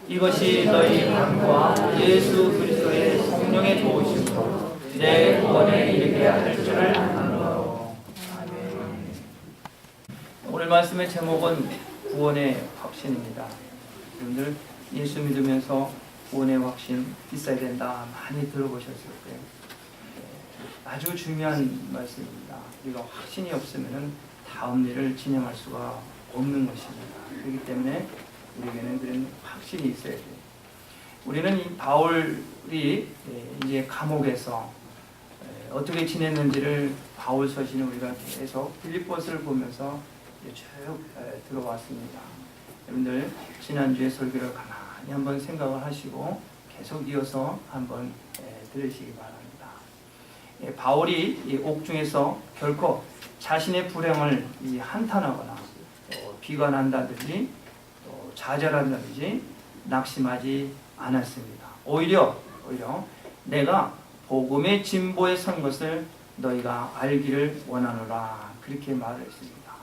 이것이 너희 강구와 예수 그리스도의 성령의 도우심으로 내 구원에 이르게 할 줄을 아노라. 아멘. 오늘 말씀의 제목은 구원의 확신입니다. 여러분들 예수 믿으면서 구원의 확신 있어야 된다 많이 들어보셨을 거예요. 아주 중요한 말씀입니다. 우리가 확신이 없으면 다음 일을 진행할 수가 없는 것입니다. 그렇기 때문에 우리에게는 그런 확신이 있어야 돼요. 우리는 이 바울이 이제 감옥에서 어떻게 지냈는지를 바울 서신을 우리가 계속 빌립보서를 보면서 쭉 들어왔습니다. 여러분들 지난주에 설교를 가만히 한번 생각을 하시고 계속 이어서 한번 들으시기 바랍니다. 바울이 이 옥중에서 결코 자신의 불행을 한탄하거나 비관한다든지 또 좌절한다든지 낙심하지 않았습니다. 오히려 내가 복음의 진보에 선 것을 너희가 알기를 원하노라 그렇게 말을 했습니다.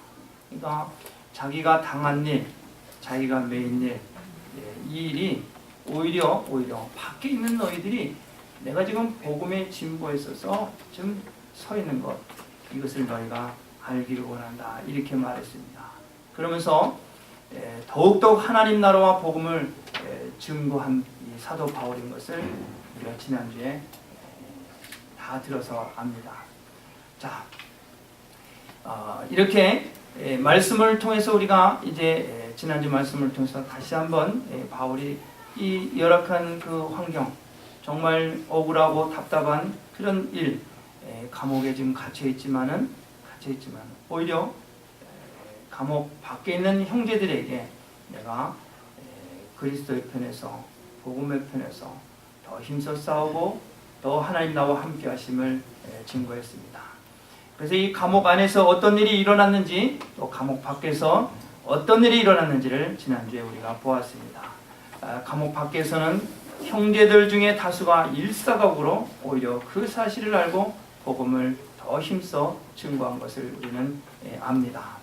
그러니까 자기가 당한 일, 자기가 매인 일, 이 일이 오히려 밖에 있는 너희들이 내가 지금 복음의 진보에 있어서 좀 서 있는 것, 이것을 너희가 알기를 원한다 이렇게 말했습니다. 그러면서 더욱더욱 하나님 나라와 복음을 증거한 이 사도 바울인 것을 우리가 지난주에 다 들어서 압니다. 자, 이렇게 말씀을 통해서 우리가 이제 지난주 말씀을 통해서 다시 한번 바울이 이 열악한 그 환경, 정말 억울하고 답답한 그런 일, 감옥에 지금 갇혀 있지만 오히려 감옥 밖에 있는 형제들에게 내가 그리스도의 편에서 복음의 편에서 더 힘써 싸우고 더 하나님 나와 함께 하심을 증거했습니다. 그래서 이 감옥 안에서 어떤 일이 일어났는지 또 감옥 밖에서 어떤 일이 일어났는지를 지난주에 우리가 보았습니다. 감옥 밖에서는 형제들 중에 다수가 일사각오로 오히려 그 사실을 알고 복음을 더 힘써 증거한 것을 우리는 압니다.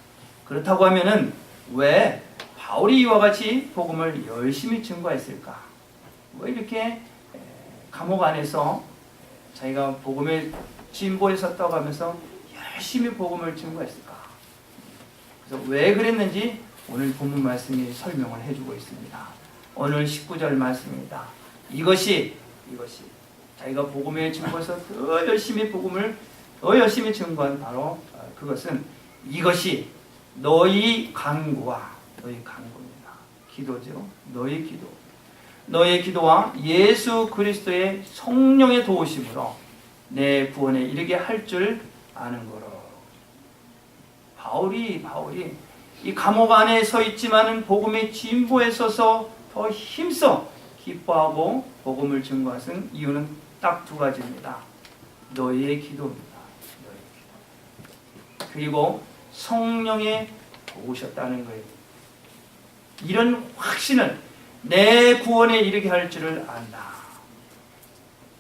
그렇다고 하면은 왜 바울이 이와 같이 복음을 열심히 증거했을까? 왜 이렇게 감옥 안에서 자기가 복음의 진보에 섰다고 하면서 열심히 복음을 증거했을까? 그래서 왜 그랬는지 오늘 본문 말씀이 설명을 해주고 있습니다. 오늘 19절 말씀입니다. 이것이 자기가 복음의 증거에서 더 열심히 복음을 더 열심히 증거한 바로 그것은 이것이 너희 간구와 너희 간구입니다. 기도죠. 너의 기도와 예수 그리스도의 성령의 도우심으로 내 구원에 이르게 할 줄 아는 거로. 바울이 이 감옥 안에 서 있지만은 복음의 진보에 서서 더 힘써 기뻐하고 복음을 증거하신 이유는 딱 두 가지입니다. 너희의 기도입니다. 그리고 성령에 도우셨다는 거예요. 이런 확신을 내 구원에 이르게 할 줄을 안다.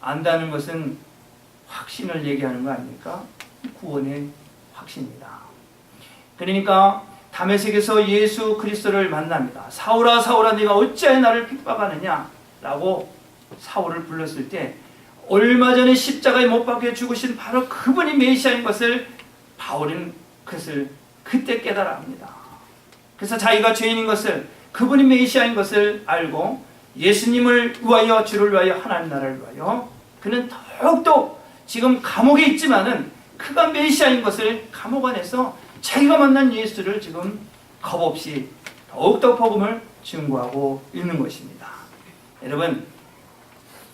안다는 것은 확신을 얘기하는 거 아닙니까? 구원의 확신입니다. 그러니까 다메섹에서 예수 그리스도를 만납니다. 사울아 사울아 네가 어찌하여 나를 핍박하느냐 라고 사울을 불렀을 때 얼마 전에 십자가에 못 박혀 죽으신 바로 그분이 메시아인 것을 바울은 그것을 그때 깨달아 합니다. 그래서 자기가 죄인인 것을, 그분이 메시아인 것을 알고 예수님을 위하여, 주를 위하여, 하나님 나라를 위하여 그는 더욱더 지금 감옥에 있지만은 그가 메시아인 것을 감옥 안에서 자기가 만난 예수를 지금 겁없이 더욱더 복음을 증거하고 있는 것입니다. 여러분,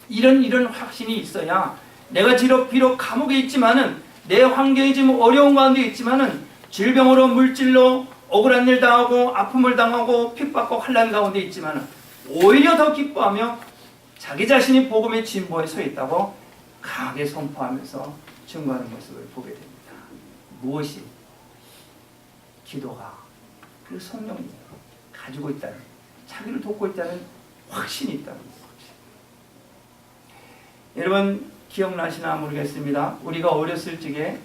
이런 확신이 있어야 내가 비록 감옥에 있지만은 내 환경이 지금 어려운 가운데 있지만은 질병으로 물질로 억울한 일 당하고 아픔을 당하고 핍박과 환난 가운데 있지만은 오히려 더 기뻐하며 자기 자신이 복음의 진보에 서 있다고 강하게 선포하면서 증거하는 모습을 보게 됩니다. 무엇이? 기도가 그 성령이 가지고 있다는, 자기를 돕고 있다는 확신이 있다는 거죠. 여러분 기억나시나 모르겠습니다. 우리가 어렸을 적에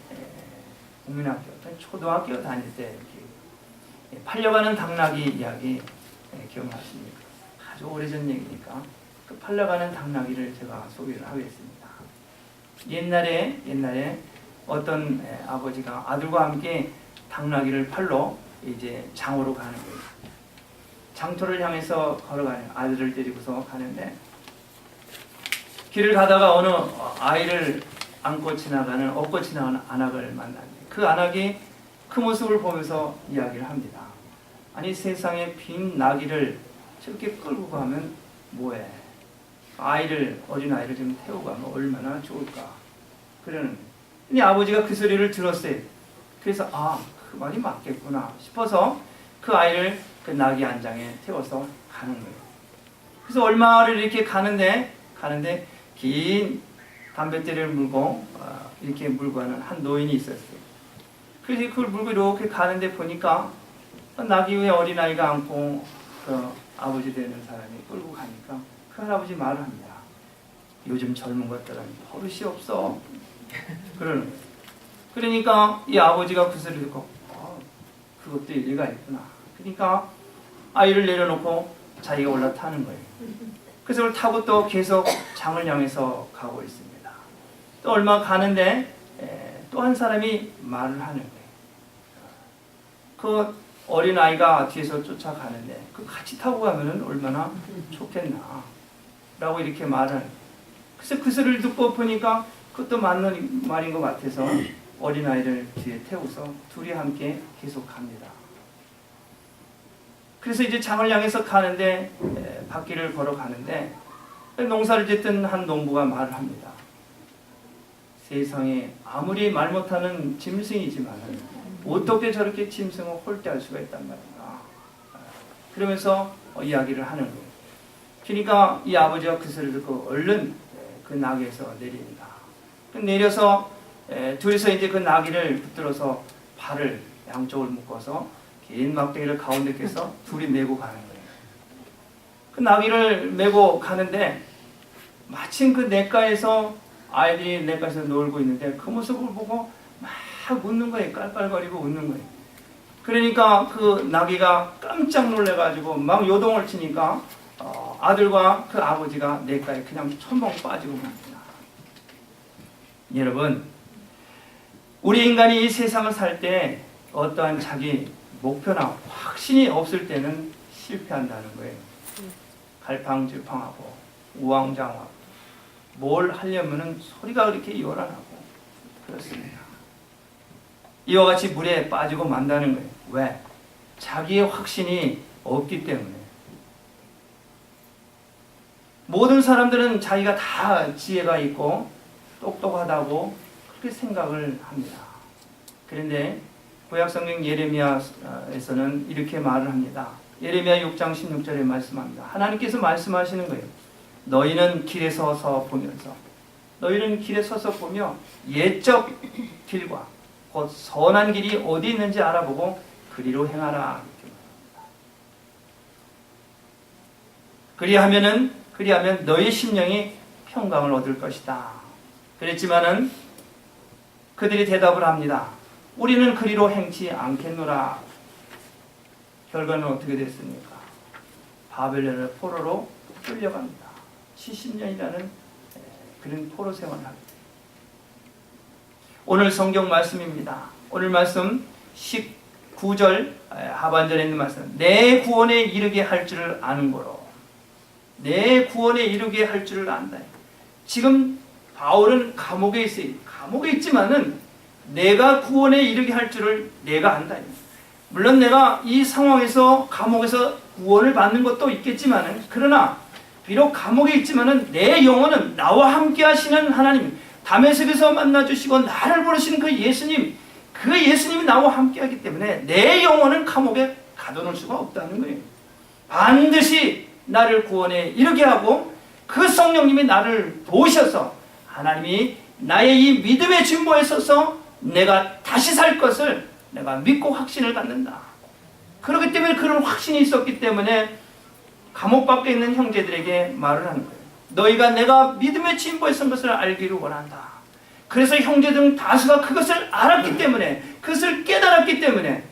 국민학교, 초등학교 다닐 때 팔려가는 당나귀 이야기 기억나십니까? 아주 오래전 얘기니까 그 팔려가는 당나귀를 제가 소개를 하겠습니다. 옛날에 어떤 아버지가 아들과 함께 당나귀를 팔러 이제 장으로 가는 거예요. 장터를 향해서 걸어가는 아들을 데리고서 가는데 길을 가다가 어느 아이를 업고 지나가는 안악을 만났는데 그 안악이 그 모습을 보면서 이야기를 합니다. 아니 세상에 빈 나귀를 저렇게 끌고 가면 뭐해? 어린 아이를 좀 태우고 가면 얼마나 좋을까? 그러는 이 아버지가 그 소리를 들었어요. 그래서 그 말이 맞겠구나 싶어서 그 아이를 그 나귀 안장에 태워서 가는 거예요. 그래서 얼마를 이렇게 가는데 긴 담뱃대를 물고 이렇게 물고 가는 한 노인이 있었어요. 그래서 그걸 물고 이렇게 가는데 보니까 나귀 위에 어린아이가 안고 그 아버지 되는 사람이 끌고 가니까 그 할아버지 말을 합니다. 요즘 젊은 것들은 버릇이 없어. 그러는 거예요. 그러니까 이 아버지가 그 소리를 듣고 그것도 일리가 있구나. 그러니까 아이를 내려놓고 자기가 올라타는 거예요. 그래서 그걸 타고 또 계속 장을 향해서 가고 있습니다. 또 얼마 가는데 또 한 사람이 말을 하는 거예요. 그 어린아이가 뒤에서 쫓아가는데 그 같이 타고 가면 얼마나 좋겠나 라고 이렇게 말을 하는 거예요. 그래서 그 소리를 듣고 보니까 그것도 맞는 말인 것 같아서 어린아이를 뒤에 태워서 둘이 함께 계속 갑니다. 그래서 이제 장을 향해서 가는데 밭길을 걸어가는데 농사를 짓던 한 농부가 말을 합니다. 세상에 아무리 말 못하는 짐승이지만 어떻게 저렇게 짐승을 홀대할 수가 있단 말인가. 그러면서 이야기를 하는 거예요. 그러니까 이 아버지가 그 소리를 듣고 얼른 그 나귀에서 내립니다. 내려서 둘이서 이제 그 나귀를 붙들어서 발을 양쪽을 묶어서 긴 막대기를 가운데 껴서 둘이 메고 가는 거예요. 그 나귀를 메고 가는데 마침 그 냇가에서 아이들이 냇가에서 놀고 있는데 그 모습을 보고 막 웃는 거예요. 깔깔거리고 웃는 거예요. 그러니까 그 나귀가 깜짝 놀래가지고 막 요동을 치니까 아들과 그 아버지가 냇가에 그냥 첨벙 빠지고 맙니다. 여러분, 우리 인간이 이 세상을 살 때 어떠한 자기 목표나 확신이 없을 때는 실패한다는 거예요. 갈팡질팡하고 우왕좌왕하고 뭘 하려면은 소리가 그렇게 요란하고 그렇습니다. 이와 같이 물에 빠지고 만다는 거예요. 왜? 자기의 확신이 없기 때문에. 모든 사람들은 자기가 다 지혜가 있고 똑똑하다고 그렇게 생각을 합니다. 그런데 구약성경 예레미야에서는 이렇게 말을 합니다. 예레미야 6장 16절에 말씀합니다. 하나님께서 말씀하시는 거예요. 너희는 길에 서서 보며 옛적 길과 곧 선한 길이 어디 있는지 알아보고 그리로 행하라. 그리하면 너희 심령이 평강을 얻을 것이다. 그랬지만은 그들이 대답을 합니다. 우리는 그리로 행치 않겠노라. 결과는 어떻게 됐습니까? 바벨론의 포로로 끌려갑니다. 70년이라는 그런 포로 생활을 합니다. 오늘 성경 말씀입니다. 오늘 말씀 19절 하반절에 있는 말씀. 내 구원에 이르게 할 줄을 아는 거로. 내 구원에 이르게 할 줄을 안다. 지금 바울은 감옥에 있어요. 감옥에 있지만은 내가 구원에 이르게 할 줄을 내가 안다. 물론 내가 이 상황에서 감옥에서 구원을 받는 것도 있겠지만은 그러나 비록 감옥에 있지만은 내 영혼은 나와 함께 하시는 하나님, 다메섹에서 만나주시고 나를 부르시는 그 예수님이 나와 함께 하기 때문에 내 영혼은 감옥에 가둬놓을 수가 없다는 거예요. 반드시 나를 구원에 이르게 하고 그 성령님이 나를 도우셔서 하나님이 나의 이 믿음의 진보에 서서 내가 다시 살 것을 내가 믿고 확신을 갖는다. 그렇기 때문에 그런 확신이 있었기 때문에 감옥 밖에 있는 형제들에게 말을 하는 거예요. 너희가 내가 믿음의 진보에 선 것을 알기를 원한다. 그래서 형제들 다수가 그것을 알았기 때문에, 그것을 깨달았기 때문에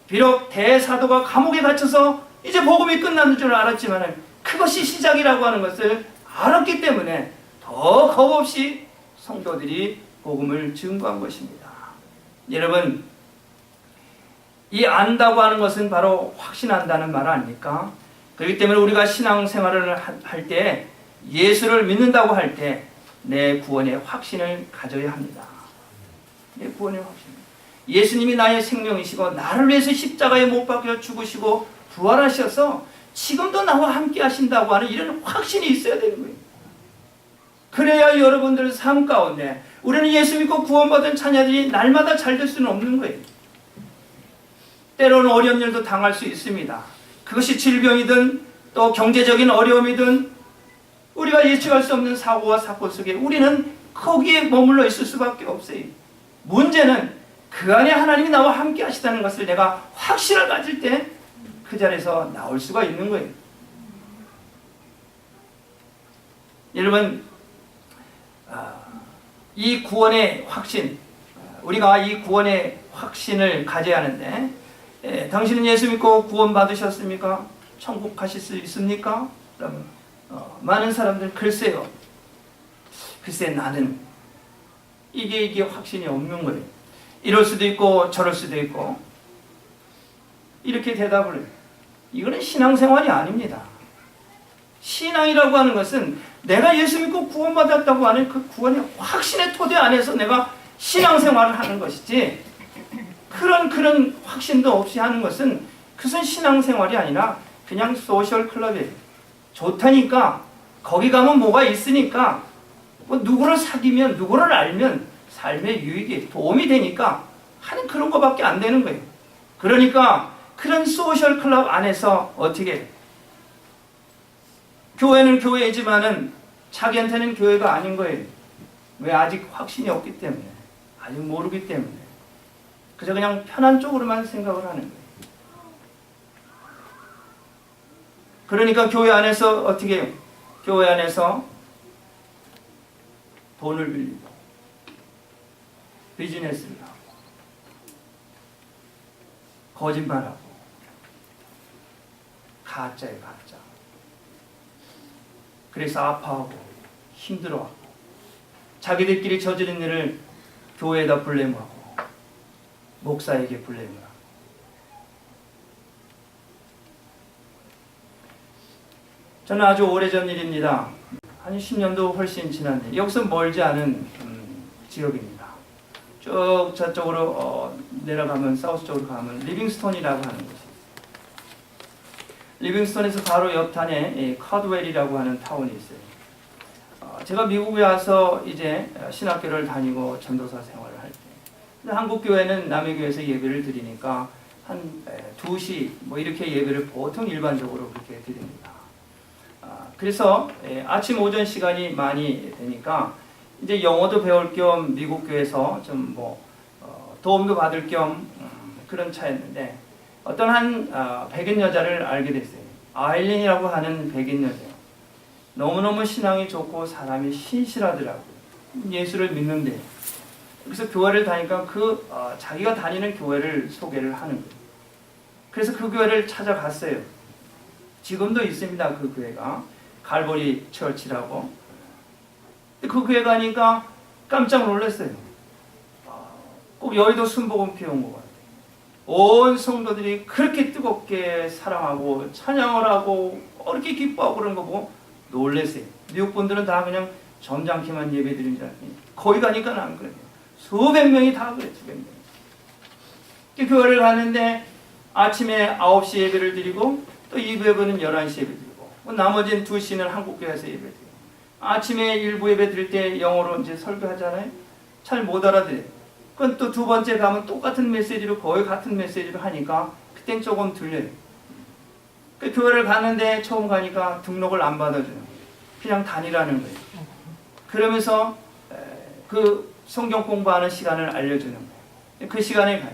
비록 대사도가 감옥에 갇혀서 이제 복음이 끝나는 줄 알았지만 그 그것이 시작이라고 하는 것을 알았기 때문에 더 겁없이 성도들이 복음을 증거한 것입니다. 여러분, 이 안다고 하는 것은 바로 확신한다는 말 아닙니까? 그렇기 때문에 우리가 신앙생활을 할 때, 예수를 믿는다고 할 때 내 구원의 확신을 가져야 합니다. 내 구원의 확신. 예수님이 나의 생명이시고 나를 위해서 십자가에 못 박혀 죽으시고 부활하셔서 지금도 나와 함께 하신다고 하는 이런 확신이 있어야 되는 거예요. 그래야 여러분들 삶 가운데 우리는 예수 믿고 구원받은 자녀들이 날마다 잘 될 수는 없는 거예요. 때로는 어려운 일도 당할 수 있습니다. 그것이 질병이든 또 경제적인 어려움이든 우리가 예측할 수 없는 사고와 사건 속에 우리는 거기에 머물러 있을 수밖에 없어요. 문제는 그 안에 하나님이 나와 함께 하시다는 것을 내가 확신을 가질 때 그 자리에서 나올 수가 있는 거예요. 여러분, 이 구원의 확신, 우리가 이 구원의 확신을 가져야 하는데, 당신은 예수 믿고 구원 받으셨습니까? 천국 가실 수 있습니까? 그러면 많은 사람들 글쎄요. 글쎄 나는 이게 확신이 없는 거예요. 이럴 수도 있고 저럴 수도 있고 이렇게 대답을 해요. 이거는 신앙생활이 아닙니다. 신앙이라고 하는 것은 내가 예수 믿고 구원받았다고 하는 그 구원의 확신의 토대 안에서 내가 신앙생활을 하는 것이지, 그런 확신도 없이 하는 것은 그것은 신앙생활이 아니라 그냥 소셜 클럽이에요. 좋다니까 거기 가면 뭐가 있으니까 뭐 누구를 사귀면 누구를 알면 삶의 유익에 도움이 되니까 하는 그런 거밖에 안 되는 거예요. 그러니까 그런 소셜 클럽 안에서 어떻게 해요? 교회는 교회이지만은 자기한테는 교회가 아닌 거예요. 왜? 아직 확신이 없기 때문에, 아직 모르기 때문에 그저 그냥 편한 쪽으로만 생각을 하는 거예요. 그러니까 교회 안에서 어떻게 해요? 교회 안에서 돈을 빌리고 비즈니스를 하고 거짓말하고 가짜에 가짜. 그래서 아파하고 힘들어하고 자기들끼리 저지른 일을 교회에다 블레임하고 목사에게 블레임을 하고. 저는 아주 오래전 일입니다. 한 10년도 훨씬 지났는데 여기서 멀지 않은 지역입니다. 쭉 저쪽으로 내려가면 사우스 쪽으로 가면 리빙스톤이라고 하는 곳이 리빙스톤에서 바로 옆단에 카드웰이라고 하는 타운이 있어요. 제가 미국에 와서 이제 신학교를 다니고 전도사 생활을 할 때, 한국 교회는 남의 교회에서 예배를 드리니까 한 2시 뭐 이렇게 예배를 보통 일반적으로 그렇게 드립니다. 그래서 아침 오전 시간이 많이 되니까 이제 영어도 배울 겸 미국 교회에서 좀 뭐 도움도 받을 겸 그런 차였는데, 어떤 한 백인 여자를 알게 됐어요. 아일린이라고 하는 백인 여자예요. 너무너무 신앙이 좋고 사람이 신실하더라고요. 예수를 믿는데. 그래서 교회를 다니까 자기가 다니는 교회를 소개를 하는 거예요. 그래서 그 교회를 찾아갔어요. 지금도 있습니다. 그 교회가 갈보리 처치라고. 그 교회 가니까 깜짝 놀랐어요. 꼭 여의도 순복음교회 온 것 같아요. 온 성도들이 그렇게 뜨겁게 사랑하고 찬양을 하고 그렇게 기뻐하고 그런 거 보고 놀랐어요. 미국 분들은 다 그냥 점잖게만 예배드리는 줄 알았더니 거기 가니까 안 그래요. 수백 명이 다 그래요. 수백 명이. 교회를 갔는데 아침에 9시 예배를 드리고 또 2부 예배는 11시 예배 드리고 나머지는 2시는 한국교회에서 예배 드리고, 아침에 1부 예배 드릴 때 영어로 이제 설교하잖아요. 잘 못 알아들어요. 그건 또 두 번째 가면 똑같은 메시지로 거의 같은 메시지로 하니까 그땐 조금 들려요. 그 교회를 갔는데 처음 가니까 등록을 안 받아줘요. 그냥 다니라는 거예요. 그러면서 그 성경 공부하는 시간을 알려주는 거예요. 그 시간에 가요.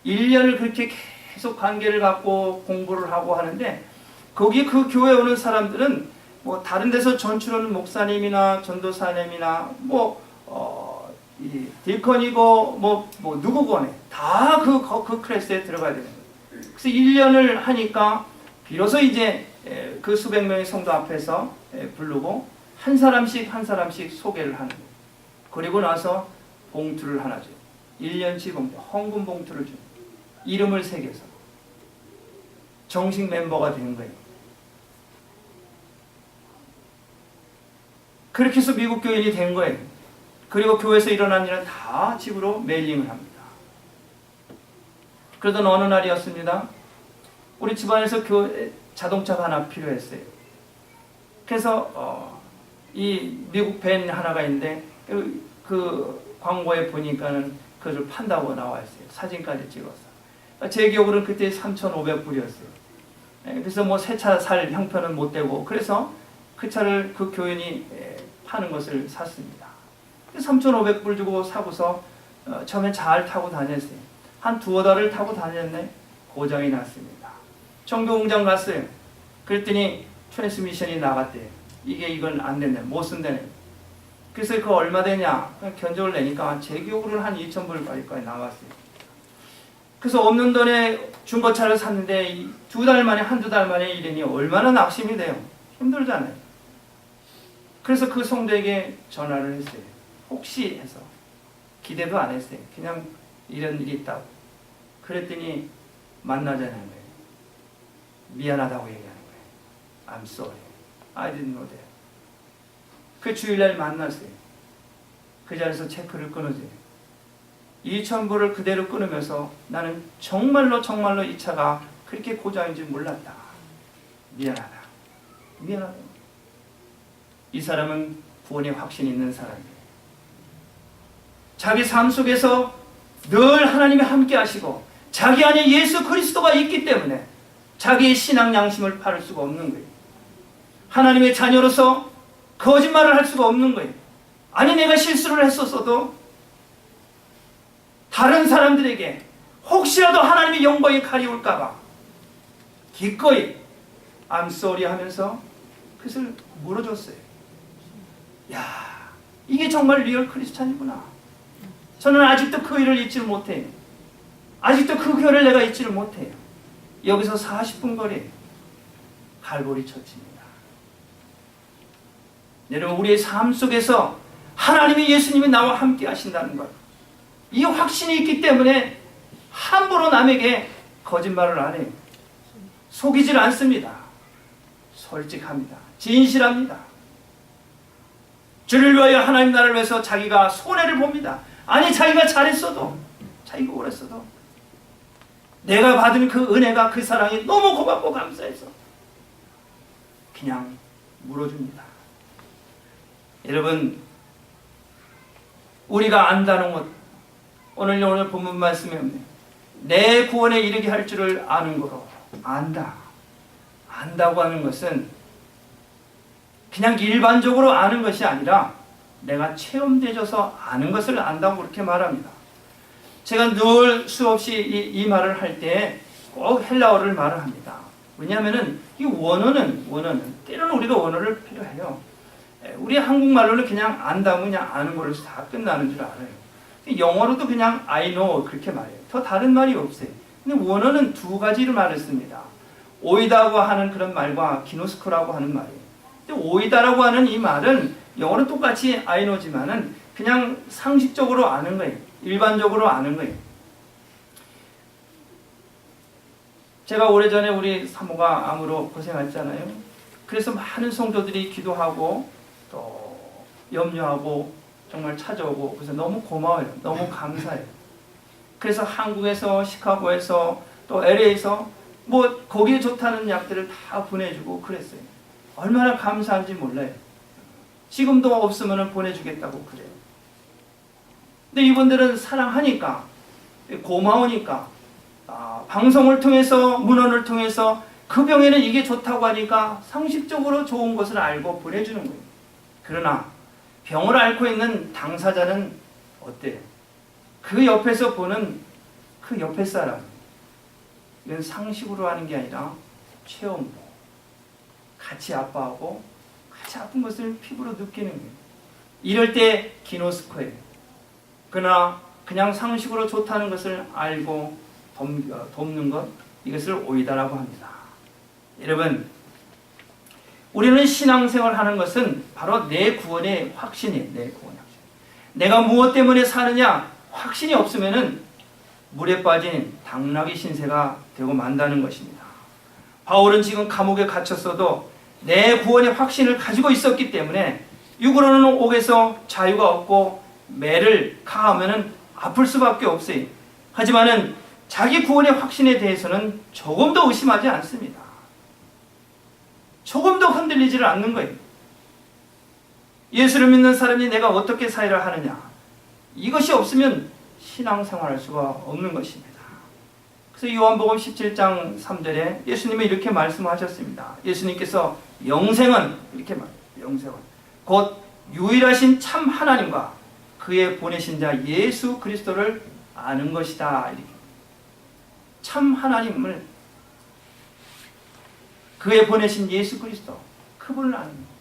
1년을 그렇게 계속 관계를 갖고 공부를 하고 하는데, 거기 그 교회 오는 사람들은 뭐 다른 데서 전출하는 목사님이나 전도사님이나 이 딜컨이고 뭐 누구거네 다 그 클래스에 들어가야 되는 거예요. 그래서 1년을 하니까 비로소 이제 그 수백 명의 성도 앞에서 부르고 한 사람씩 한 사람씩 소개를 하는 거예요. 그리고 나서 봉투를 하나 줘요. 1년치 봉투, 헌금 봉투를 줘요. 이름을 새겨서 정식 멤버가 되는 거예요. 그렇게 해서 미국 교인이 된 거예요. 그리고 교회에서 일어난 일은 다 집으로 메일링을 합니다. 그러던 어느 날이었습니다. 우리 집안에서 자동차가 하나 필요했어요. 그래서 이 미국 밴 하나가 있는데 그 광고에 보니까는 그것을 판다고 나와 있어요. 사진까지 찍어서. 제 기억으로는 그때 3,500불이었어요. 그래서 뭐 새 차 살 형편은 못 되고, 그래서 그 차를 그 교인이 파는 것을 샀습니다. 3,500불 주고 사고서 처음에 잘 타고 다녔어요. 한 두어 달을 타고 다녔네. 고장이 났습니다. 정비공장 갔어요. 그랬더니 트랜스미션이 나갔대요. 이건 안 된대. 못 쓴다네. 그래서 그거 얼마 되냐? 견적을 내니까 제 기억으로는 한 2,000불까지 나왔어요. 그래서 없는 돈에 중고차를 샀는데 한두 달 만에 이러니 얼마나 낙심이 돼요. 힘들잖아요. 그래서 그 성도에게 전화를 했어요. 혹시 해서. 기대도 안 했어요. 그냥 이런 일이 있다고. 그랬더니 만나자는 거예요. 미안하다고 얘기하는 거예요. I'm sorry. I didn't know that. 그 주일날 만났어요. 그 자리에서 체크를 끊어줘요. 2,000불을 그대로 끊으면서 나는 정말로 이 차가 그렇게 고장인지 몰랐다. 미안하다. 미안하다. 이 사람은 구원의 확신이 있는 사람이에요. 자기 삶 속에서 늘 하나님이 함께 하시고 자기 안에 예수 그리스도가 있기 때문에 자기의 신앙 양심을 팔을 수가 없는 거예요. 하나님의 자녀로서 거짓말을 할 수가 없는 거예요. 아니 내가 실수를 했었어도 다른 사람들에게 혹시라도 하나님의 영광이 가리울까봐 기꺼이 I'm sorry 하면서 그것을 물어줬어요. 야, 이게 정말 리얼 크리스찬이구나. 저는 아직도 그 일을 잊지를 못해요. 아직도 그 교회를 내가 잊지를 못해요. 여기서 40분 거리 갈보리 처치입니다. 여러분, 우리의 삶 속에서 하나님의 예수님이 나와 함께 하신다는 것, 이 확신이 있기 때문에 함부로 남에게 거짓말을 안 해요. 속이질 않습니다. 솔직합니다. 진실합니다. 주를 위하여 하나님 나라를 위해서 자기가 손해를 봅니다. 아니 자기가 잘했어도, 자기가 옳았어도 내가 받은 그 은혜가, 그 사랑이 너무 고맙고 감사해서 그냥 물어줍니다. 여러분, 우리가 안다는 것, 오늘 본문 말씀에 내 구원에 이르게 할 줄을 아는 거로 안다. 안다고 하는 것은 그냥 일반적으로 아는 것이 아니라 내가 체험되어서 아는 것을 안다고 그렇게 말합니다. 제가 늘 수없이 이 말을 할 때 꼭 헬라어를 말을 합니다. 왜냐하면 이 원어는 때로는 우리가 원어를 필요해요. 우리 한국말로는 그냥 안다 그냥 아는 걸로 다 끝나는 줄 알아요. 영어로도 그냥 I know 그렇게 말해요. 더 다른 말이 없어요. 근데 원어는 두 가지를 말을 씁니다. 오이다고 하는 그런 말과 기노스코라고 하는 말이에요. 근데 오이다라고 하는 이 말은 영어는 똑같이 I know지만은 그냥 상식적으로 아는 거예요. 일반적으로 아는 거예요. 제가 오래전에 우리 사모가 암으로 고생했잖아요. 그래서 많은 성도들이 기도하고 또 염려하고 정말 찾아오고, 그래서 너무 고마워요. 너무 감사해요. 그래서 한국에서, 시카고에서, 또 LA에서 뭐 거기에 좋다는 약들을 다 보내주고 그랬어요. 얼마나 감사한지 몰라요. 지금도 없으면 보내주겠다고 그래요. 근데 이분들은 사랑하니까, 고마우니까, 방송을 통해서, 문헌을 통해서 그 병에는 이게 좋다고 하니까 상식적으로 좋은 것을 알고 보내주는 거예요. 그러나 병을 앓고 있는 당사자는 어때요? 그 옆에서 보는 그 옆에 사람, 이건 상식으로 하는 게 아니라 체험으로 같이 아파하고 같이 아픈 것을 피부로 느끼는 거예요. 이럴 때 기노스코예요. 그러나 그냥 상식으로 좋다는 것을 알고 돕는 것, 이것을 오이다라고 합니다. 여러분, 우리는 신앙생활 하는 것은 바로 내 구원의 확신이에요. 내 구원의 확신. 내가 무엇 때문에 사느냐 확신이 없으면은 물에 빠진 당나귀 신세가 되고 만다는 것입니다. 바울은 지금 감옥에 갇혔어도 내 구원의 확신을 가지고 있었기 때문에 육으로는 옥에서 자유가 없고 매를 가하면은 아플 수밖에 없어요. 하지만은 자기 구원의 확신에 대해서는 조금도 의심하지 않습니다. 조금도 흔들리지를 않는 거예요. 예수를 믿는 사람이 내가 어떻게 사회를 하느냐, 이것이 없으면 신앙생활할 수가 없는 것입니다. 그래서 요한복음 17장 3절에 예수님이 이렇게 말씀하셨습니다. 예수님께서 영생은 이렇게 영생은 곧 유일하신 참 하나님과 그의 보내신 자 예수 그리스도를 아는 것이다. 이렇게. 참 하나님을, 그의 보내신 예수 그리스도, 그분을 아는 거예요.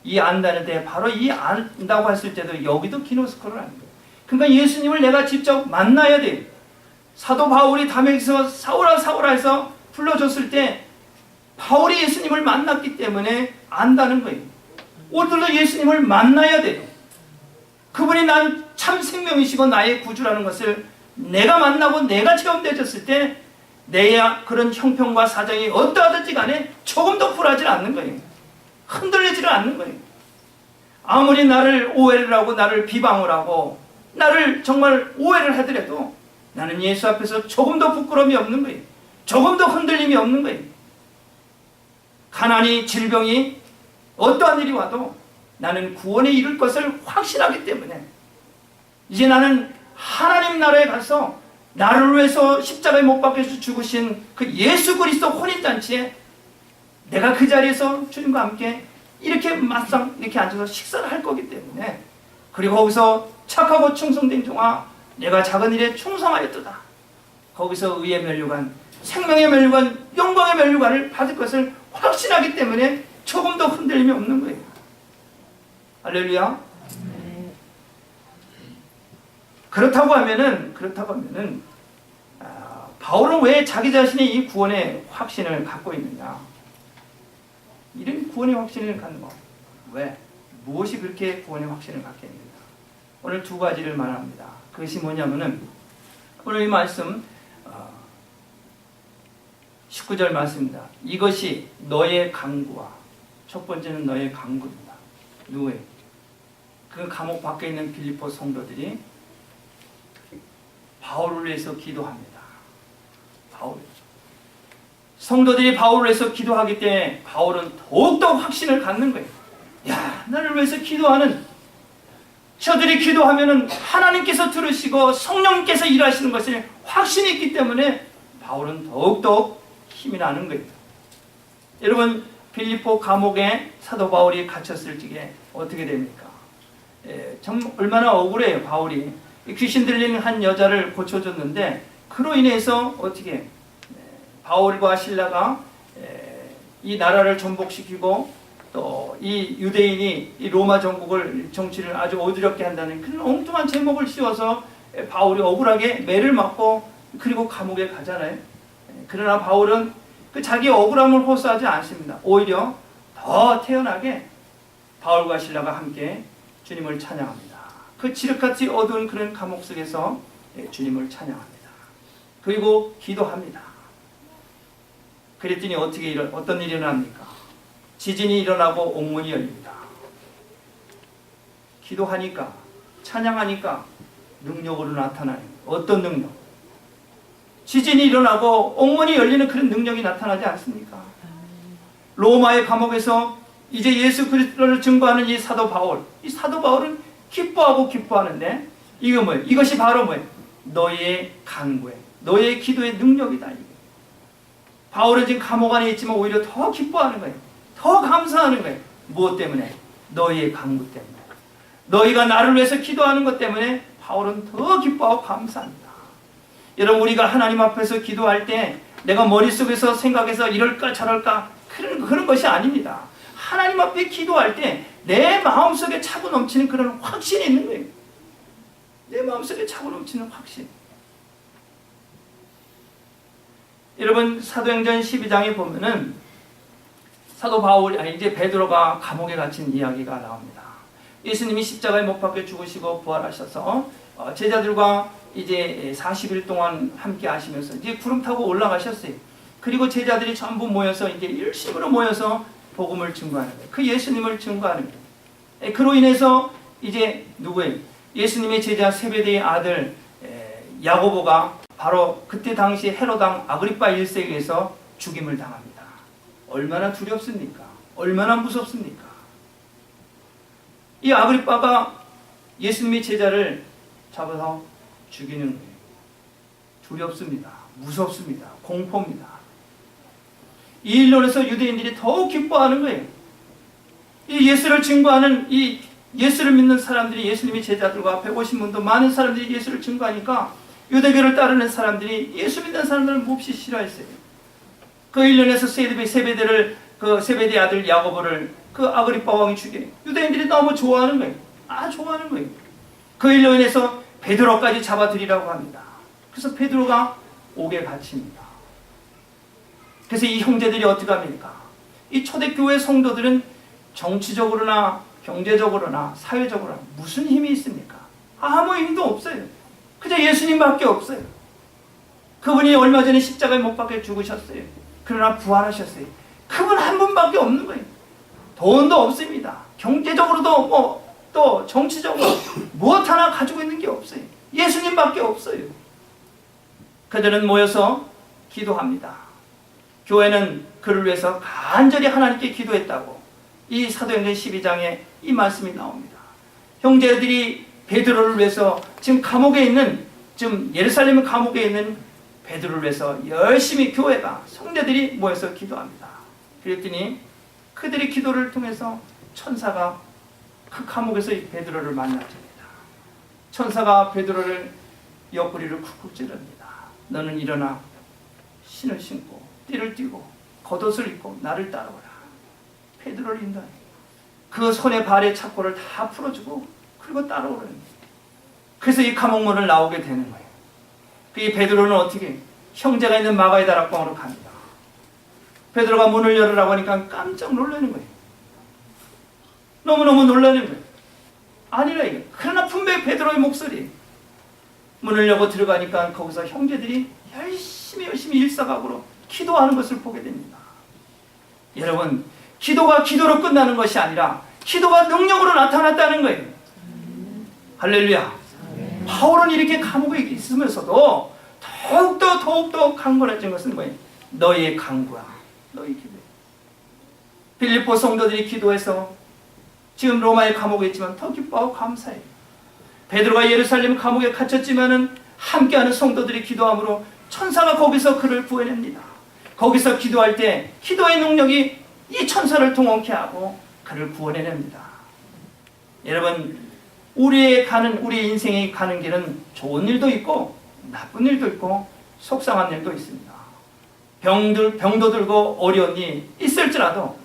이 안다는데 바로 이 안다고 했을 때도 여기도 기노스코를 아는 거예요. 그러니까 예수님을 내가 직접 만나야 돼요. 사도 바울이 담에서 사울아 사울아 해서 불러줬을 때 바울이 예수님을 만났기 때문에 안다는 거예요. 오늘도 예수님을 만나야 돼요. 그분이 난 참 생명이시고 나의 구주라는 것을 내가 만나고 내가 체험되어졌을 때 내 그런 형편과 사정이 어떠하든지 간에 조금도 굴하지 않는 거예요. 흔들리지를 않는 거예요. 아무리 나를 오해를 하고 나를 비방을 하고 나를 정말 오해를 하더라도 나는 예수 앞에서 조금도 부끄러움이 없는 거예요. 조금도 흔들림이 없는 거예요. 가난이, 질병이, 어떠한 일이 와도 나는 구원에 이를 것을 확신하기 때문에 이제 나는 하나님 나라에 가서 나를 위해서 십자가에 못 박혀서 죽으신 그 예수 그리스도 혼인잔치에 내가 그 자리에서 주님과 함께 이렇게 맞상 이렇게 앉아서 식사를 할 거기 때문에, 그리고 거기서 착하고 충성된 종아 내가 작은 일에 충성하였도다. 거기서 의의 면류관, 생명의 면류관, 영광의 면류관을 받을 것을 확신하기 때문에 조금도 흔들림이 없는 거예요. 할렐루야. 그렇다고 하면은 바울은 왜 자기 자신이 이 구원의 확신을 갖고 있느냐? 이런 구원의 확신을 갖는 거. 왜? 무엇이 그렇게 구원의 확신을 갖게 했느냐? 오늘 두 가지를 말합니다. 그것이 뭐냐면은 오늘 이 말씀 19절 말씀입니다. 이것이 너의 강구와, 첫 번째는 너의 강구입니다. 누구의? 그 감옥 밖에 있는 빌립보 성도들이 바울을 위해서 기도합니다. 바울. 성도들이 바울을 위해서 기도하기 때문에 바울은 더욱더 확신을 갖는 거예요. 야, 나를 위해서 기도하는 저들이 기도하면은 하나님께서 들으시고 성령님께서 일하시는 것을 확신이 있기 때문에 바울은 더욱더 힘이 나는 거예요. 여러분, 빌립보 감옥에 사도 바울이 갇혔을 적에 어떻게 됩니까? 참 얼마나 억울해요. 바울이 귀신 들린 한 여자를 고쳐줬는데 그로 인해서 어떻게 바울과 신라가 이 나라를 전복시키고 또 이 유대인이 이 로마 전국을 정치를 아주 어지럽게 한다는 그런 엉뚱한 제목을 씌워서 바울이 억울하게 매를 맞고 그리고 감옥에 가잖아요. 그러나 바울은 그 자기 억울함을 호소하지 않습니다. 오히려 더 태연하게 바울과 신라가 함께 주님을 찬양합니다. 그 지륵같이 어두운 그런 감옥 속에서 주님을 찬양합니다. 그리고 기도합니다. 그랬더니 어떤 일이 일어납니까? 지진이 일어나고 옥문이 열립니다. 기도하니까, 찬양하니까 능력으로 나타나는, 어떤 능력? 지진이 일어나고 옥문이 열리는 그런 능력이 나타나지 않습니까? 로마의 감옥에서 이제 예수 그리스도를 증거하는 이 사도 바울은 기뻐하는데 이거 뭐예요? 이것이 바로 뭐예요? 너의 간구에, 너의 기도의 능력이다. 바울은 지금 감옥 안에 있지만 오히려 더 기뻐하는 거예요. 더 감사하는 거예요. 무엇 때문에? 너희의 간구 때문에. 너희가 나를 위해서 기도하는 것 때문에 바울은 더 기뻐하고 감사합니다. 여러분, 우리가 하나님 앞에서 기도할 때 내가 머릿속에서 생각해서 이럴까 저럴까 그런 것이 아닙니다. 하나님 앞에 기도할 때 내 마음속에 차고 넘치는 그런 확신이 있는 거예요. 내 마음속에 차고 넘치는 확신. 여러분, 사도행전 12장에 보면은 사도 바울이 이제 베드로가 감옥에 갇힌 이야기가 나옵니다. 예수님이 십자가에 못 박혀 죽으시고 부활하셔서 제자들과 이제 40일 동안 함께 하시면서 이제 구름 타고 올라가셨어요. 그리고 제자들이 전부 모여서 이제 일심으로 모여서 복음을 증거하는 거예요. 그 예수님을 증거하는 거예요. 그로 인해서 이제 누구예요? 예수님의 제자 세베대의 아들 야고보가 바로 그때 당시 헤롯 왕 아그리파 1세에게서 죽임을 당합니다. 얼마나 두렵습니까? 얼마나 무섭습니까? 이 아그리파가 예수님의 제자를 잡아서 죽이는 거예요. 두렵습니다. 무섭습니다. 공포입니다. 이 일로 인해서 유대인들이 더욱 기뻐하는 거예요. 이 예수를 증거하는 이 예수를 믿는 사람들이 예수님의 제자들과 150문도 많은 사람들이 예수를 증거하니까 유대교를 따르는 사람들이 예수 믿는 사람들을 몹시 싫어했어요. 그 일로 인해서 세베대를 그 세베대 아들 야고보를 그 아그리파 왕이 죽여요. 유대인들이 너무 좋아하는 거예요. 좋아하는 거예요. 그 일로 인해서 베드로까지 잡아들이라고 합니다. 그래서 베드로가 옥에 갇힙니다. 그래서 이 형제들이 어떻게 합니까? 이 초대교회 성도들은 정치적으로나 경제적으로나 사회적으로나 무슨 힘이 있습니까? 아무 힘도 없어요. 그저 예수님밖에 없어요. 그분이 얼마 전에 십자가에 못 박혀 죽으셨어요. 그러나 부활하셨어요. 그분 한 분밖에 없는 거예요. 돈도 없습니다. 경제적으로도 또 정치적으로 무엇 하나 가지고 있는 게 없어요. 예수님밖에 없어요. 그들은 모여서 기도합니다. 교회는 그를 위해서 간절히 하나님께 기도했다고 이 사도행전 12장에 이 말씀이 나옵니다. 형제들이 베드로를 위해서 지금 감옥에 있는, 지금 예루살렘 감옥에 있는 베드로를 위해서 열심히 교회가, 성도들이 모여서 기도합니다. 그랬더니 그들의 기도를 통해서 천사가 그 감옥에서 이 베드로를 만나줍니다. 천사가 베드로를 옆구리를 쿡쿡 찌릅니다. 너는 일어나 신을 신고 띠를 띠고 겉옷을 입고 나를 따라오라. 베드로를 인도하니 그 손에 발에 착고를 다 풀어주고 그리고 따라오라는 거예요. 그래서 이 감옥문을 나오게 되는 거예요. 이 베드로는 어떻게 형제가 있는 마가의 다락방으로 갑니다. 베드로가 문을 열으라고 하니까 깜짝 놀라는 거예요. 너무너무 놀라는 거예요. 아니라 이게. 그러나 분명히 베드로의 목소리. 문을 열고 들어가니까 거기서 형제들이 열심히 일사각오로 기도하는 것을 보게 됩니다. 여러분, 기도가 기도로 끝나는 것이 아니라 기도가 능력으로 나타났다는 거예요. 할렐루야. 바울은 이렇게 감옥에 있으면서도 더욱더 강건해진 것은 뭐예요? 너희의 간구야. 너희 기도야. 빌립보 성도들이 기도해서 지금 로마의 감옥에 있지만 더 기뻐하고 감사해요. 베드로가 예루살렘 감옥에 갇혔지만은 함께하는 성도들이 기도함으로 천사가 거기서 그를 구해냅니다. 거기서 기도할 때 기도의 능력이 이 천사를 통원케 하고 그를 구원해냅니다. 여러분, 우리 인생에 가는 길은 좋은 일도 있고 나쁜 일도 있고 속상한 일도 있습니다. 병도 들고 어려운 일이 있을지라도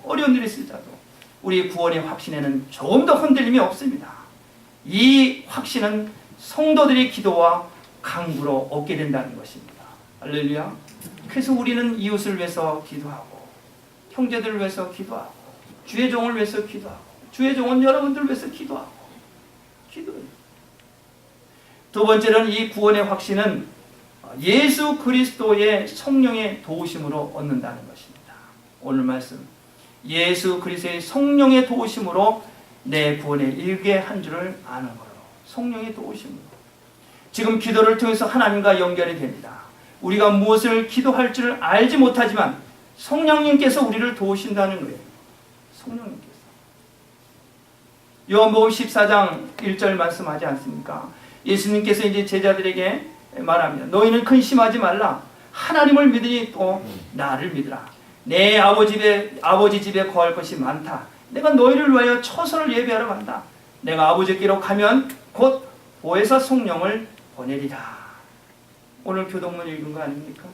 우리 구원의 확신에는 조금 더 흔들림이 없습니다. 이 확신은 성도들의 기도와 강구로 얻게 된다는 것입니다. 할렐루야. 그래서 우리는 이웃을 위해서 기도하고 형제들을 위해서 기도하고 주의 종을 위해서 기도하고 주의 종은 여러분들을 위해서 기도해요. 두 번째는 이 구원의 확신은 예수 그리스도의 성령의 도우심으로 얻는다는 것입니다. 오늘 말씀, 예수 그리스도의 성령의 도우심으로 내 구원의 일개 한 줄을 아는 걸로. 성령의 도우심으로. 지금 기도를 통해서 하나님과 연결이 됩니다. 우리가 무엇을 기도할 줄을 알지 못하지만 성령님께서 우리를 도우신다는 거예요. 성령님께서. 요한복음 14장 1절 말씀하지 않습니까? 예수님께서 이제 제자들에게 말합니다. 너희는 근심하지 말라. 하나님을 믿으니 또 나를 믿으라. 내 아버지 집에 거할 것이 많다. 내가 너희를 위하여 처소를 예비하러 간다. 내가 아버지께로 가면 곧 보혜사 성령을 보내리라. 오늘 교동문 읽은 거 아닙니까?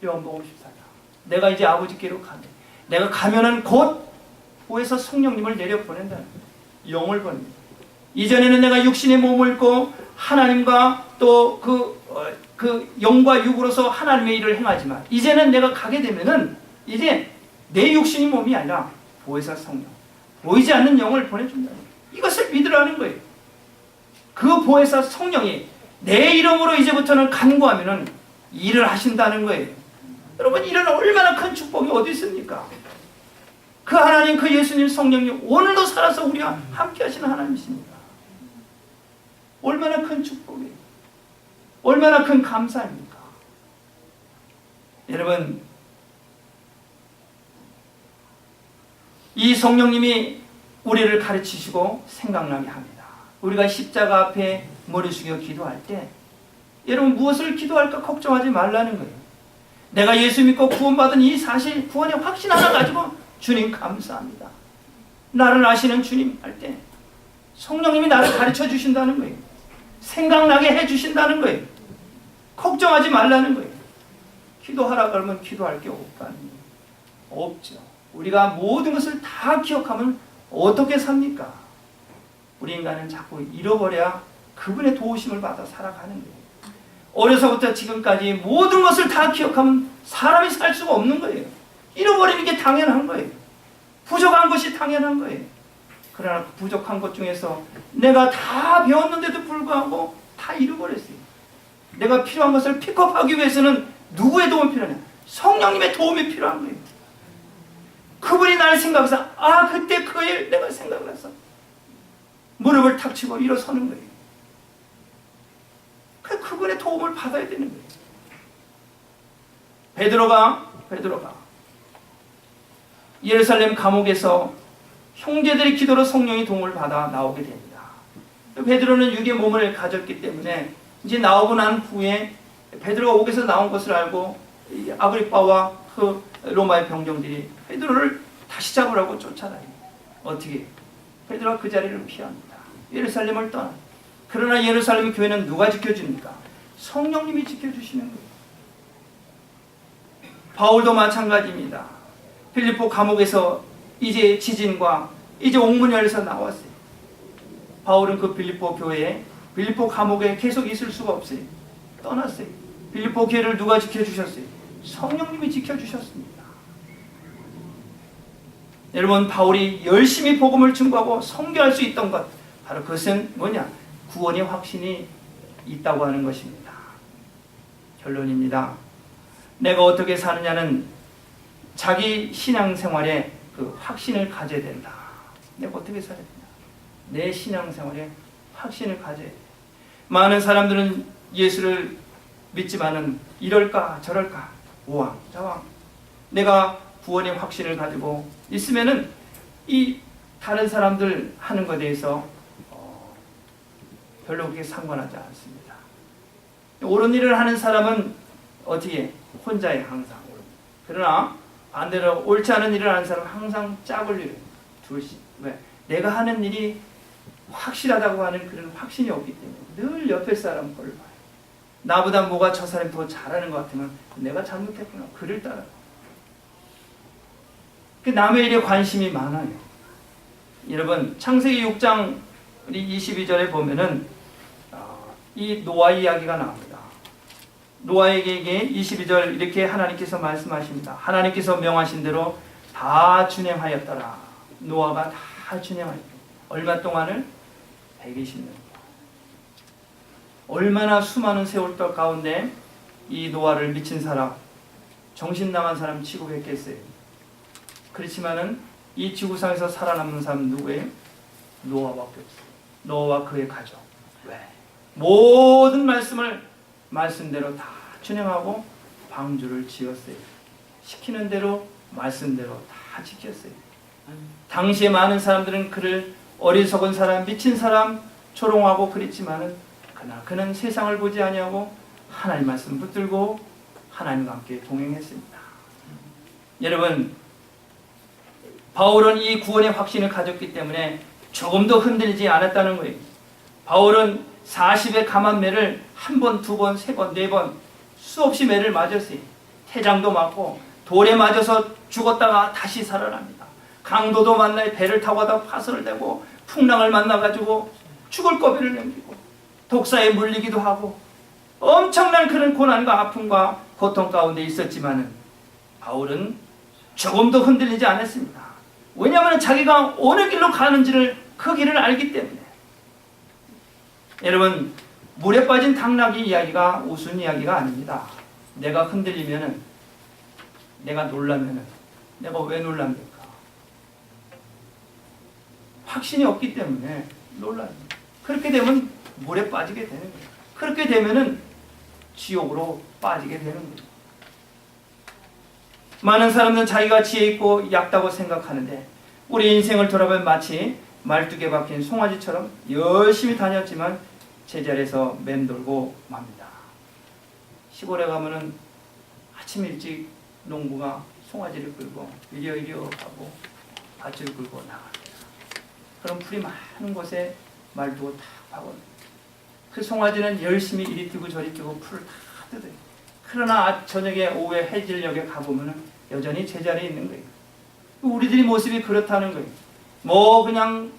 요한복음 14장. 내가 이제 아버지께로 가면, 내가 가면은 곧 보혜사 성령님을 내려 보낸다는 거예요. 영을 보냅니다. 이전에는 내가 육신의 몸을 입고 하나님과 또 그 영과 육으로서 하나님의 일을 행하지만 이제는 내가 가게 되면은 이제 내 육신이 몸이 아니라 보혜사 성령, 보이지 않는 영을 보내준다. 이것을 믿으라는 거예요. 그 보혜사 성령이 내 이름으로 이제부터는 간구하면은 일을 하신다는 거예요. 여러분, 이런 얼마나 큰 축복이 어디 있습니까? 그 하나님, 그 예수님 성령님 오늘도 살아서 우리와 함께 하시는 하나님이십니다. 얼마나 큰 축복이에요. 얼마나 큰 감사입니까? 여러분, 이 성령님이 우리를 가르치시고 생각나게 합니다. 우리가 십자가 앞에 머리 숙여 기도할 때 여러분 무엇을 기도할까 걱정하지 말라는 거예요. 내가 예수 믿고 구원받은 이 사실, 구원의 확신 하나 가지고 주님 감사합니다, 나를 아시는 주님 할 때 성령님이 나를 가르쳐 주신다는 거예요. 생각나게 해주신다는 거예요. 걱정하지 말라는 거예요. 기도하라 그러면 기도할 게 없죠. 우리가 모든 것을 다 기억하면 어떻게 삽니까? 우리 인간은 자꾸 잃어버려야 그분의 도우심을 받아 살아가는 거예요. 어려서부터 지금까지 모든 것을 다 기억하면 사람이 살 수가 없는 거예요. 잃어버리는 게 당연한 거예요. 부족한 것이 당연한 거예요. 그러나 그 부족한 것 중에서 내가 다 배웠는데도 불구하고 다 잃어버렸어요. 내가 필요한 것을 픽업하기 위해서는 누구의 도움이 필요하냐? 성령님의 도움이 필요한 거예요. 그분이 나를 생각해서 그때 그 일 내가 생각을 해서 무릎을 탁 치고 일어서는 거예요. 그분의 도움을 받아야 되는 거예요. 베드로가 예루살렘 감옥에서 형제들의 기도로 성령의 도움을 받아 나오게 됩니다. 베드로는 육의 몸을 가졌기 때문에 이제 나오고 난 후에 베드로가 옥에서 나온 것을 알고 아그리빠와 그 로마의 병정들이 베드로를 다시 잡으라고 쫓아다니. 어떻게? 베드로가 그 자리를 피합니다. 예루살렘을 떠나. 그러나 예루살렘 교회는 누가 지켜줍니까? 성령님이 지켜주시는 거예요. 바울도 마찬가지입니다. 빌립보 감옥에서 이제 지진과 이제 옥문이 열려서 나왔어요. 바울은 그 빌립보 교회에, 빌립보 감옥에 계속 있을 수가 없어요. 떠났어요. 빌립보 교회를 누가 지켜주셨어요? 성령님이 지켜주셨습니다. 여러분, 바울이 열심히 복음을 증거하고 선교할 수 있던 것, 바로 그것은 뭐냐? 구원의 확신이 있다고 하는 것입니다. 결론입니다. 내가 어떻게 사느냐는 자기 신앙생활에 그 확신을 가져야 된다. 내가 어떻게 살아야 되냐? 내 신앙생활에 확신을 가져야 돼. 많은 사람들은 예수를 믿지만은 이럴까 저럴까, 우왕좌왕. 내가 구원의 확신을 가지고 있으면은 이 다른 사람들 하는 것에 대해서 별로 그렇게 상관하지 않습니다. 옳은 일을 하는 사람은 어떻게? 혼자에 항상. 그러나 반대로 옳지 않은 일을 하는 사람은 항상 짝을 이뤄요. 둘씩. 왜? 내가 하는 일이 확실하다고 하는 그런 확신이 없기 때문에 늘 옆에 사람 꼴을 봐요. 나보다 뭐가 저 사람이 더 잘하는 것 같으면 내가 잘못했구나. 그를 따라. 그 남의 일에 관심이 많아요. 여러분, 창세기 6장 22절에 보면은 이 노아 이야기가 나옵니다. 노아에게 22절 이렇게 하나님께서 말씀하십니다. 하나님께서 명하신 대로 다 준행하였더라. 노아가 다 준행하였다. 얼마 동안을? 120년. 얼마나 수많은 세월도 가운데 이 노아를 미친 사람, 정신 나간 사람 취급했겠어요. 그렇지만은 이 지구상에서 살아남는 사람 누구예요? 노아밖에 없어요. 노아와 그의 가족. 왜? 모든 말씀대로 다 준행하고 방주를 지었어요. 시키는 대로 말씀대로 다 지켰어요. 당시에 많은 사람들은 그를 어리석은 사람, 미친 사람 조롱하고 그랬지만은 그러나 그는 세상을 보지 아니하고 하나님 말씀 붙들고 하나님과 함께 동행했습니다. 여러분, 바울은 이 구원의 확신을 가졌기 때문에 조금도 흔들리지 않았다는 거예요. 바울은 40의 감한 매를 한 번, 두 번, 세 번, 네 번 수없이 매를 맞았어요. 태장도 맞고 돌에 맞아서 죽었다가 다시 살아납니다. 강도도 만나요. 배를 타고 가다 파선을 내고 풍랑을 만나가지고 죽을 고비를 넘기고 독사에 물리기도 하고 엄청난 그런 고난과 아픔과 고통 가운데 있었지만은 바울은 조금도 흔들리지 않았습니다. 왜냐하면 자기가 어느 길로 가는지를 그 길을 알기 때문에. 여러분, 물에 빠진 당나귀 이야기가 우스운 이야기가 아닙니다. 내가 흔들리면은, 내가 놀라면은, 내가 왜 놀랍니까? 확신이 없기 때문에 놀라요. 그렇게 되면 물에 빠지게 되는 거예요. 그렇게 되면은 지옥으로 빠지게 되는 거예요. 많은 사람들은 자기가 지혜 있고 얕다고 생각하는데, 우리 인생을 돌아보면 마치 말뚝에 박힌 송아지처럼 열심히 다녔지만 제자리에서 맴돌고 맙니다. 시골에 가면은 아침 일찍 농부가 송아지를 끌고 이리어 가고 밧줄을 끌고 나갑니다. 그럼 풀이 많은 곳에 말두고 탁 박아요. 그 송아지는 열심히 이리 뛰고 저리 뛰고 풀을 다 뜯어요. 그러나 저녁에 오후에 해질녘에 가보면 여전히 제자리에 있는 거예요. 우리들의 모습이 그렇다는 거예요. 뭐 그냥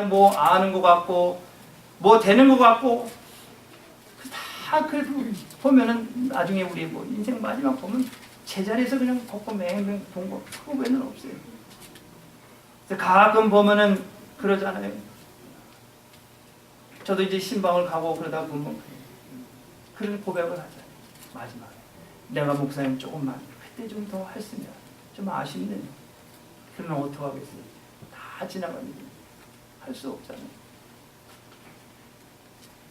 뭐 아는 것 같고 뭐 되는 것 같고 다 그래도 보면은 나중에 우리 뭐 인생 마지막 보면 제자리에서 그냥 걷고 맹맹 동거 후배는 없어요. 그래서 가끔 보면은 그러잖아요. 저도 이제 신방을 가고 그러다 보면 그런 고백을 하잖아요. 마지막에 내가 목사님 조금만 그때 좀 더 했으면 좀 아쉽네요. 그러면 어떡하겠어요? 다 지나갑니다. 할 수 없잖아요.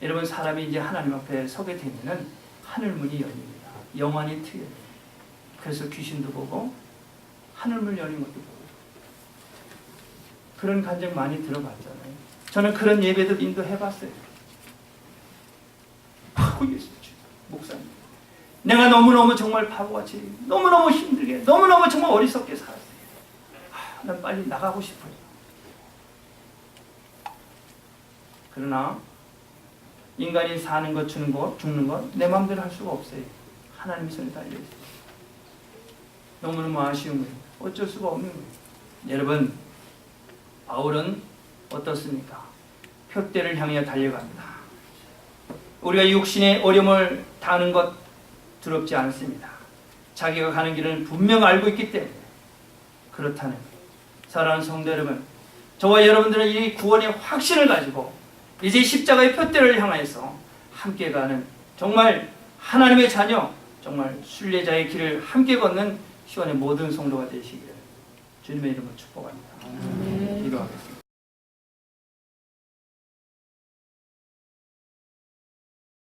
여러분, 사람이 이제 하나님 앞에 서게 되면은 하늘문이 열립니다. 영안이 트여요. 그래서 귀신도 보고 하늘문 열린 것도 보고 그런 간증 많이 들어봤잖아요. 저는 그런 예배도 인도해봤어요. 예수 목사님, 내가 너무너무 정말 바보같이 너무너무 힘들게 너무너무 정말 어리석게 살았어요. 난 빨리 나가고 싶어요. 그러나 인간이 사는 것, 주는 것, 죽는 것 내 마음대로 할 수가 없어요. 하나님 손에 달려있어요. 너무너무 아쉬운 거예요. 어쩔 수가 없는 거예요. 여러분, 바울은 어떻습니까? 표대를 향해 달려갑니다. 우리가 육신의 어려움을 당하는 것 두렵지 않습니다. 자기가 가는 길은 분명 알고 있기 때문에 그렇다는 거예요. 사랑하는 성도 여러분, 저와 여러분들은 이 구원의 확신을 가지고 이제 십자가의 표대를 향해서 함께 가는 정말 하나님의 자녀, 정말 순례자의 길을 함께 걷는 시원의 모든 성도가 되시기를 주님의 이름으로 축복합니다. 기도하겠습니다.